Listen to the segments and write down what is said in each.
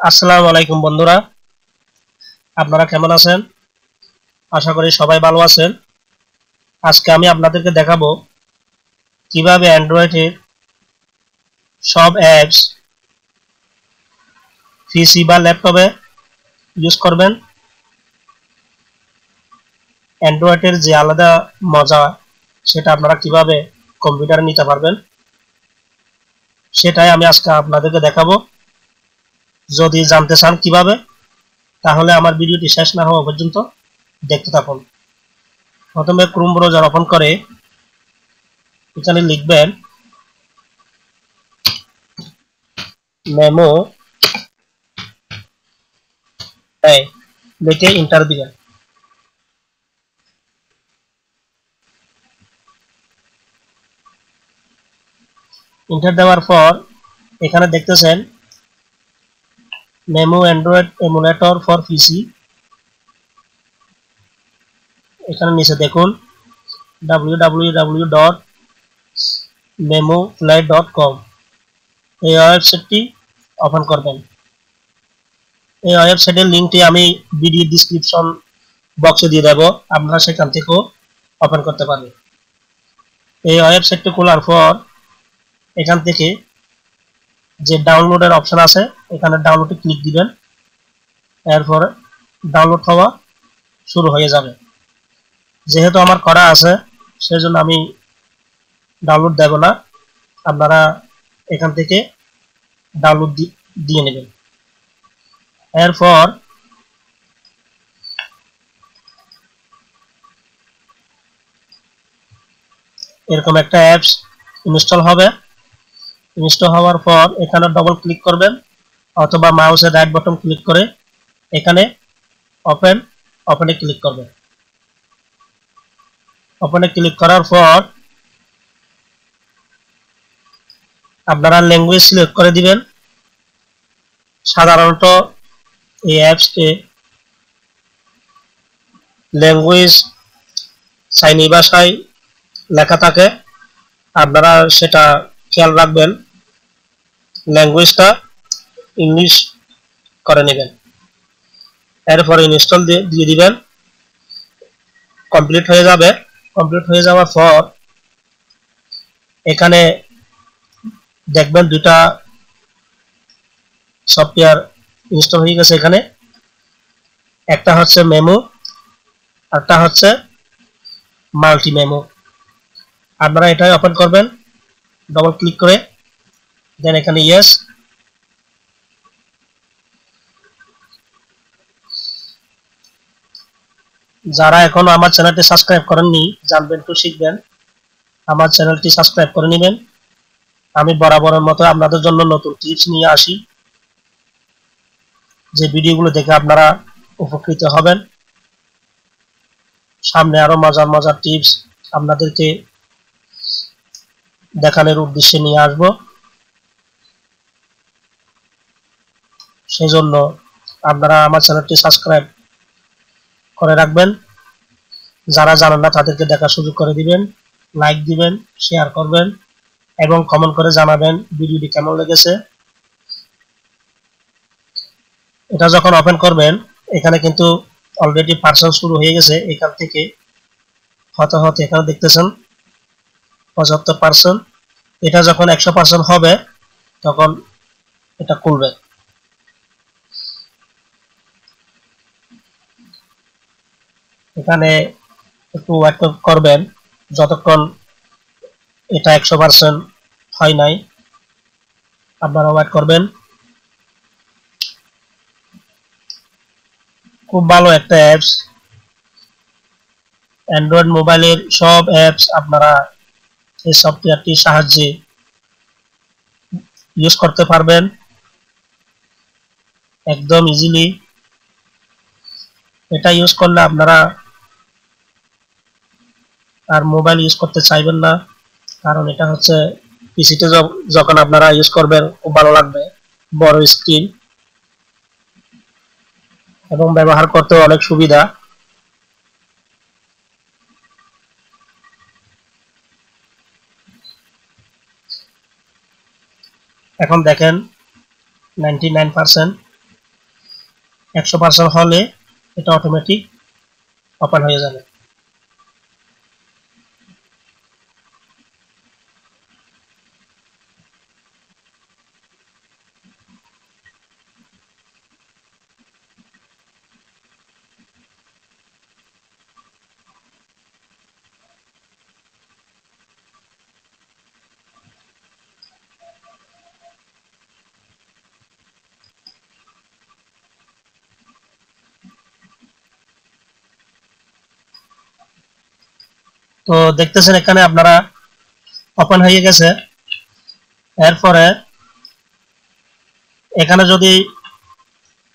আসসালামু আলাইকুম বন্ধুরা, আপনারা কেমন আছেন? আশা করি সবাই ভালো আছেন। আজকে আমি আপনাদেরকে দেখাবো কিভাবে অ্যান্ড্রয়েডের সব অ্যাপস পিসি বা ল্যাপটপে ইউজ করবেন। অ্যান্ড্রয়েডের যে আলাদা মজা সেটা আপনারা কিভাবে কম্পিউটারে নিতে পারবেন সেটাই আমি আজকে আপনাদেরকে দেখাবো। যদি জানতে চান কিভাবে, তাহলে আমার ভিডিওটি শেষ না হওয়া পর্যন্ত দেখতে থাকুন। প্রথমে ক্রোম ব্রাউজার ওপেন করে এখানে লিখবেন মেমো লিখে এন্টার দিবেন। এন্টার দেওয়ার পর এখানে দেখতেছেন মেমো অ্যান্ড্রয়েড এমুলেটর ফর পিসি। এখানে নিচে দেখুন www.memofly.com, এই ওয়েবসাইটটি ওপেন করবেন। এই ওয়েবসাইটের লিঙ্কটি আমি ভিডিও ডিসক্রিপশন বক্সে দিয়ে দেব, আপনারা সেখান থেকেও ওপেন করতে পারবেন। এই ওয়েবসাইটটি খোলার পর এখান থেকে যে ডাউনলোডের অপশন আছে এখানে ডাউনলোডে ক্লিক দিবেন। এরপর ডাউনলোড হওয়া শুরু হয়ে যাবে। যেহেতু আমার করা আছে সেজন্য আমি ডাউনলোড দেব না, আপনারা এখান থেকে ডাউনলোড দিয়ে নেবেন। এরপর এরকম একটা অ্যাপস ইনস্টল হবে। ইনস্টল হওয়ার পর এখানে ডবল ক্লিক করবেন অথবা মাউসের রাইট বাটন ক্লিক করে এখানে ওপেনে ক্লিক করবেন। ওপেনে ক্লিক করার পর আপনারা ল্যাঙ্গুয়েজ সিলেক্ট করে দিবেন। সাধারণত এই অ্যাপসকে ল্যাঙ্গুয়েজ চাইনি ভাষায় লেখা থাকে, আপনারা সেটা খেয়াল রাখবেন, ল্যাঙ্গুয়েজটা ইংলিশ করে নেবেন। এরপর ইনস্টল দিয়ে দিবেন। কমপ্লিট হয়ে যাবে। কমপ্লিট হয়ে যাওয়ার পর এখানে দেখবেন দুটা সফটওয়্যার ইনস্টল হয়ে গেছে। এখানে একটা হচ্ছে মেমো, একটা হচ্ছে মাল্টি মেমো। আপনারা এটাই ওপেন করবেন ডবল ক্লিক করে, দেন এখানে ইয়েস। যারা এখনো আমার চ্যানেলটি সাবস্ক্রাইব করেননি, জানবেন তো শিখবেন, আমার চ্যানেলটি সাবস্ক্রাইব করে নেবেন। আমি বরাবরের মতো আপনাদের জন্য নতুন টিপস নিয়ে আসি, যে ভিডিওগুলো দেখে আপনারা উপকৃত হবেন। সামনে আরো মজার মজার টিপস আপনাদেরকে দেখানোর উদ্দেশ্যে নিয়ে আসব। সেজন্য আপনারা আমার চ্যানেলটি সাবস্ক্রাইব করে রাখবেন। যারা জানেন না তাদেরকে দেখার সুযোগ করে দিবেন, লাইক দিবেন, শেয়ার করবেন এবং কমেন্ট করে জানাবেন ভিডিওটি কেমন লেগেছে। এটা যখন ওপেন করবেন এখানে কিন্তু অলরেডি পার্সেন্ট শুরু হয়ে গেছে। এখান থেকে হতে হতে এখানে দেখতেছেন 75%। এটা যখন 100% হবে তখন এটা খুলবে। এখানে একটু ওয়েট করবেন যতক্ষণ এটা 100% হয় নাই, আপনারা ওয়েট করবেন। খুব ভালো একটা অ্যাপস, অ্যান্ড্রয়েড মোবাইলের সব অ্যাপস আপনারা এই সফটওয়্যারটির সাহায্যে ইউজ করতে পারবেন একদম ইজিলি। এটা ইউজ করলে আপনারা আর মোবাইল ইউজ করতে চাইবেন না, কারণ এটা হচ্ছে পিসিতে যখন আপনারা ইউজ করবেন খুব ভালো লাগবে, বড় স্ক্রিন এবং ব্যবহার করতে অনেক সুবিধা। এখন দেখেন 99%। 100% হলে এটা অটোমেটিক ওপেন হয়ে যাবে। তো দেখতেছেন এখানে আপনারা ওপেন হয়ে গেছে। এরপরে এখানে যদি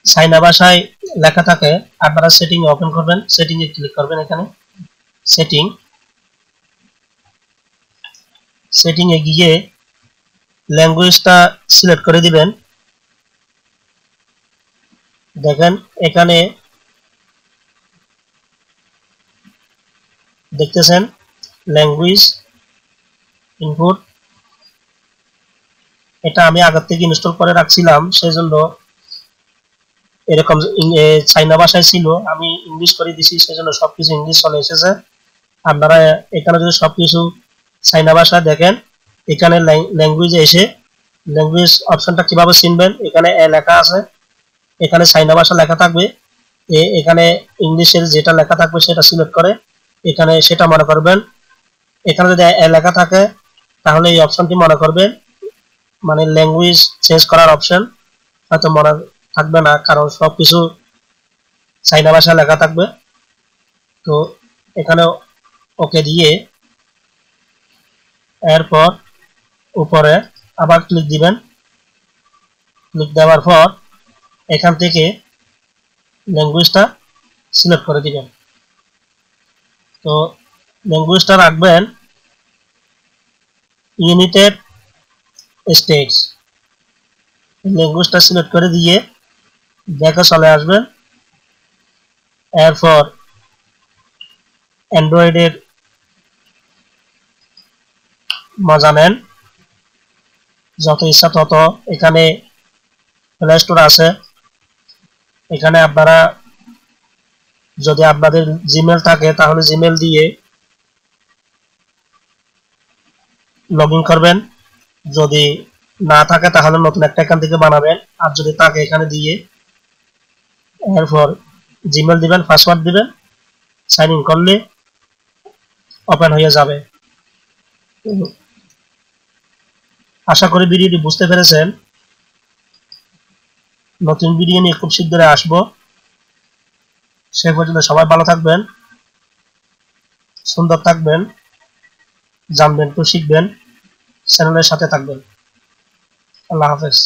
চাইনা ভাষায় লেখা থাকে আপনারা সেটিং ওপেন করবেন, সেটিং এ ক্লিক করবেন। এখানে সেটিং এ গিয়ে ল্যাঙ্গুয়েজটা সিলেক্ট করে দিবেন। দেখেন এখানে দেখতেছেন ল্যাঙ্গুয়েজ ইনপুট, এটা আমি আগের থেকে ইনস্টল করে রাখছিলাম, সেজন্য এরকম চাইনা ভাষায় ছিল, আমি ইংলিশ করে দিছি, সেজন্য সবকিছু ইংলিশ চলে এসেছে। আপনারা এখানে যদি সবকিছু চাইনা ভাষা দেখেন, এখানে ল্যাঙ্গুয়েজে এসে ল্যাঙ্গুয়েজ অপশনটা কিভাবে চিনবেন, এখানে লেখা আছে, এখানে চাইনা ভাষা লেখা থাকবে, এখানে ইংলিশের যেটা লেখা থাকবে সেটা সিলেক্ট করে এখানে সেটা মনে করবেন। এখানে যদি লেখা থাকে তাহলে এই অপশনটি মনে করবেন, মানে ল্যাঙ্গুয়েজ চেঞ্জ করার অপশন হয়তো মনে থাকবে না, কারণ সবকিছু চাইনা ভাষায় লেখা থাকবে। তো এখানে ওকে দিয়ে এরপর উপরে আবার ক্লিক দিবেন। ক্লিক দেওয়ার পর এখান থেকে ল্যাঙ্গুয়েজটা সিলেক্ট করে দিবেন। তো ল্যাঙ্গুয়েজটা রাখবেন ইউনাইটেড স্টেটস। ল্যাঙ্গুয়েজটা সিলেক্ট করে দিয়ে ব্যাকে চলে আসবেন। এরপর অ্যান্ড্রয়েডের মজা নেন, যত ইচ্ছা তত। এখানে প্লে স্টোর আছে, এখানে আপনারা যদি আপনাদের জিমেল থাকে তাহলে জিমেল দিয়ে লগ ইন করবেন, যদি না থাকে তাহলে নতুন একটা এখান থেকে বানাবেন, আর যদি থাকে এখানে দিয়ে এরপর জিমেল দিবেন, পাসওয়ার্ড দিবেন, সাইন ইন করলে ওপেন হয়ে যাবে। আশা করি ভিডিওটি বুঝতে পেরেছেন। নতুন ভিডিও নিয়ে খুব শীঘ্রই আসবো। সে পর্যন্ত সবাই ভালো থাকবেন, সুন্দর থাকবেন, জানবেন তো শিখবেন, চ্যানেলের সাথে থাকবেন। আল্লাহ হাফেজ।